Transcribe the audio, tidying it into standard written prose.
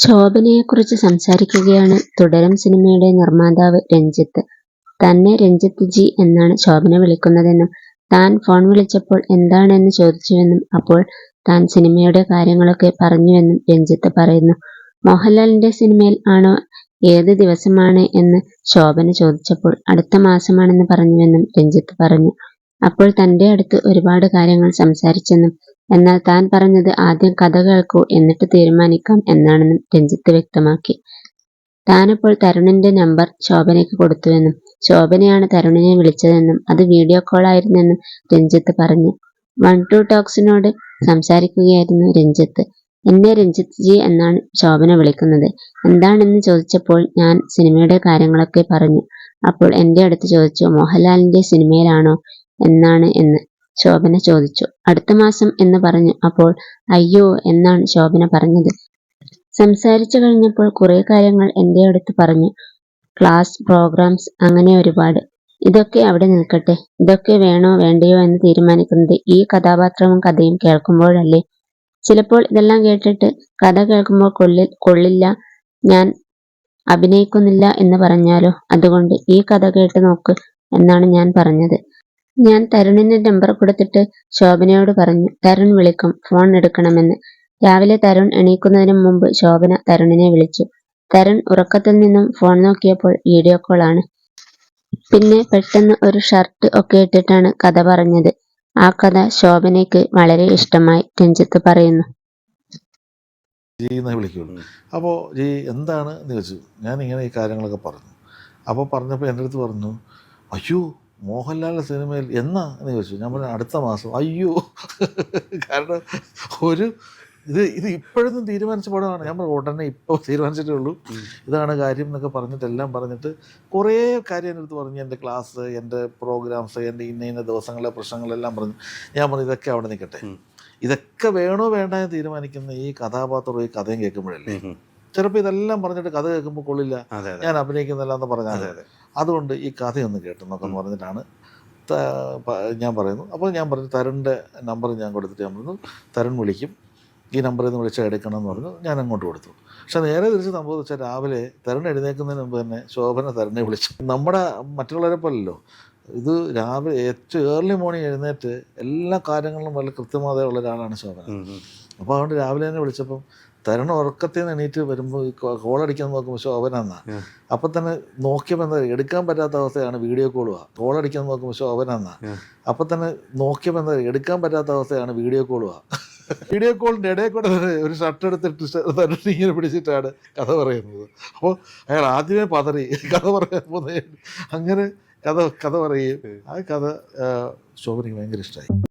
ശോഭനയെക്കുറിച്ച് സംസാരിക്കുകയാണ് തുടരും സിനിമയുടെ നിർമ്മാതാവ് രഞ്ജിത്ത്. തന്നെ രഞ്ജിത്ത് ജി എന്നാണ് ശോഭന വിളിക്കുന്നതെന്നും താൻ ഫോൺ വിളിച്ചപ്പോൾ എന്താണെന്ന് ചോദിച്ചുവെന്നും അപ്പോൾ താൻ സിനിമയുടെ കാര്യങ്ങളൊക്കെ പറഞ്ഞുവെന്നും രഞ്ജിത്ത് പറയുന്നു. മോഹൻലാലിന്റെ സിനിമയിൽ ആണോ, ഏത് ദിവസമാണ് എന്ന് ശോഭന ചോദിച്ചപ്പോൾ അടുത്ത മാസമാണെന്ന് പറഞ്ഞുവെന്നും രഞ്ജിത്ത് പറഞ്ഞു. അപ്പോൾ തന്റെ അടുത്ത് ഒരുപാട് കാര്യങ്ങൾ സംസാരിച്ചെന്നും എന്നാൽ താൻ പറഞ്ഞത് ആദ്യം കഥ കേൾക്കൂ എന്നിട്ട് തീരുമാനിക്കാം എന്നാണെന്നും രഞ്ജിത്ത് വ്യക്തമാക്കി. താനപ്പോൾ തരുണിന്റെ നമ്പർ ശോഭനയ്ക്ക് കൊടുത്തുവെന്നും ശോഭനയാണ് തരുണിനെ വിളിച്ചതെന്നും അത് വീഡിയോ കോൾ ആയിരുന്നെന്നും രഞ്ജിത്ത് പറഞ്ഞു. 1-2 ടോക്സിനോട് സംസാരിക്കുകയായിരുന്നു രഞ്ജിത്ത്. എന്നെ രഞ്ജിത്ത് ജി എന്നാണ് ശോഭന വിളിക്കുന്നത്. എന്താണെന്ന് ചോദിച്ചപ്പോൾ ഞാൻ സിനിമയുടെ കാര്യങ്ങളൊക്കെ പറഞ്ഞു. അപ്പോൾ എന്റെ അടുത്ത് ചോദിച്ചു, മോഹൻലാലിന്റെ സിനിമയിലാണോ എന്നാണ് എന്ന് ശോഭന ചോദിച്ചു. അടുത്ത മാസം എന്ന് പറഞ്ഞു. അപ്പോൾ അയ്യോ എന്നാണ് ശോഭന പറഞ്ഞത്. സംസാരിച്ചു കഴിഞ്ഞപ്പോൾ കുറെ കാര്യങ്ങൾ എന്റെ അടുത്ത് പറഞ്ഞു. ക്ലാസ്, പ്രോഗ്രാംസ്, അങ്ങനെ ഒരുപാട്. ഇതൊക്കെ അവിടെ നിൽക്കട്ടെ. ഇതൊക്കെ വേണോ വേണ്ടയോ എന്ന് തീരുമാനിക്കുന്നത് ഈ കഥാപാത്രവും കഥയും കേൾക്കുമ്പോഴല്ലേ. ചിലപ്പോൾ ഇതെല്ലാം കേട്ടിട്ട് കഥ കേൾക്കുമ്പോൾ കൊള്ളില്ല, ഞാൻ അഭിനയിക്കുന്നില്ല എന്ന് പറഞ്ഞാലോ. അതുകൊണ്ട് ഈ കഥ കേട്ട് നോക്ക് എന്നാണ് ഞാൻ പറഞ്ഞത്. ഞാൻ തരുണിന്റെ നമ്പർ കൊടുത്തിട്ട് ശോഭനയോട് പറഞ്ഞു, തരുൺ വിളിക്കും, ഫോൺ എടുക്കണമെന്ന്. രാവിലെ തരുൺ എണീക്കുന്നതിന് മുമ്പ് ശോഭന തരുണിനെ വിളിച്ചു. തരുൺ ഉറക്കത്തിൽ നിന്നും ഫോൺ നോക്കിയപ്പോൾ വീഡിയോ കോൾ ആണ്. പിന്നെ പെട്ടെന്ന് ഒരു ഷർട്ട് ഒക്കെ ഇട്ടിട്ടാണ് കഥ പറഞ്ഞത്. ആ കഥ ശോഭനയ്ക്ക് വളരെ ഇഷ്ടമായി, രഞ്ജിത്ത് പറയുന്നു. അപ്പോൾ ജി എന്താണ് എന്ന് ചോദിച്ചു. ഞാൻ ഇങ്ങനെ ഈ കാര്യങ്ങളൊക്കെ പറഞ്ഞു. അപ്പോൾ പറഞ്ഞപ്പോൾ എൻ്റെ അടുത്ത് പറഞ്ഞു, അയ്യോ മോഹൻലാലിൻ്റെ സിനിമയിൽ എന്നാ എന്ന് ചോദിച്ചു. ഞാൻ പറഞ്ഞു അടുത്ത മാസം. അയ്യോ, കാരണം ഇത് ഇപ്പോഴൊന്നും തീരുമാനിച്ച പടമാണ്. ഞാൻ പറഞ്ഞു ഉടനെ ഇപ്പോൾ തീരുമാനിച്ചിട്ടേ ഉള്ളൂ, ഇതാണ് കാര്യം എന്നൊക്കെ പറഞ്ഞിട്ടെല്ലാം പറഞ്ഞിട്ട് കുറേ കാര്യം എൻ്റെ അടുത്ത് പറഞ്ഞു. എൻ്റെ ക്ലാസ്, എൻ്റെ പ്രോഗ്രാംസ്, എൻ്റെ ഇന്ന ദിവസങ്ങളിലെ പ്രശ്നങ്ങളെല്ലാം പറഞ്ഞു. ഞാൻ പറഞ്ഞു ഇതൊക്കെ അവിടെ നിൽക്കട്ടെ, ഇതൊക്കെ വേണോ വേണ്ട എന്ന് തീരുമാനിക്കുന്ന ഈ കഥാപാത്രം ഈ കഥയും കേൾക്കുമ്പോഴല്ലേ. ചിലപ്പോൾ ഇതെല്ലാം പറഞ്ഞിട്ട് കഥ കേൾക്കുമ്പോൾ കൊള്ളില്ല, ഞാൻ അഭിനയിക്കുന്നില്ല എന്ന് പറഞ്ഞാൽ അതുകൊണ്ട് ഈ കഥയൊന്ന് കേട്ടെന്നൊക്കെ പറഞ്ഞിട്ടാണ് ഞാൻ പറയുന്നു. അപ്പോൾ ഞാൻ പറഞ്ഞു തരുണിൻ്റെ നമ്പർ ഞാൻ കൊടുത്തിട്ട് ഞാൻ പറഞ്ഞു തരുൺ വിളിക്കും, ഈ നമ്പറിൽ നിന്ന് വിളിച്ചാൽ എടുക്കണം എന്ന് പറഞ്ഞു. ഞാൻ അങ്ങോട്ട് കൊടുത്തു. പക്ഷെ നേരെ തിരിച്ച് സംഭവം വെച്ചാൽ രാവിലെ തരുൺ എഴുന്നേൽക്കുന്നതിന് മുമ്പ് തന്നെ ശോഭന തരുണിനെ വിളിച്ചു. നമ്മുടെ മറ്റുള്ളവരെ പോലല്ലോ, ഇത് രാവിലെ ഏറ്റവും ഏർലി മോർണിംഗ് എഴുന്നേറ്റ് എല്ലാ കാര്യങ്ങളിലും വളരെ കൃത്യമാതയുള്ള ഒരാളാണ് ശോഭന. അപ്പോൾ അതുകൊണ്ട് രാവിലെ തന്നെ വിളിച്ചപ്പം തരുൺ ഉറക്കത്തിൽ നിന്ന് എണീറ്റ് വരുമ്പോൾ കോളടിക്കാൻ നോക്കുമ്പോൾ ശോഭന എന്നാ. അപ്പം തന്നെ നോക്കിയപ്പോൾ എന്താ എടുക്കാൻ പറ്റാത്ത അവസ്ഥയാണ്, വീഡിയോ കോളുവാ. കോളടിക്കാൻ നോക്കുമ്പോൾ ശോഭന എന്നാ. അപ്പം തന്നെ നോക്കിയപ്പോൾ എന്താ എടുക്കാൻ പറ്റാത്ത അവസ്ഥയാണ്, വീഡിയോ കോളുവാ. വീഡിയോ കോളിൻ്റെ ഇടയിൽ കൂടെ ഒരു ഷർട്ട് എടുത്തിട്ട് തന്നെ ഇങ്ങനെ പിടിച്ചിട്ടാണ് കഥ പറയുന്നത്. അപ്പോൾ അയാൾ ആദ്യമേ പതറി കഥ പറയാൻ പോകുന്നത്. അങ്ങനെ കഥ പറയുകയും ആ കഥ ശോഭനയ്ക്ക് ഭയങ്കര ഇഷ്ടമായി.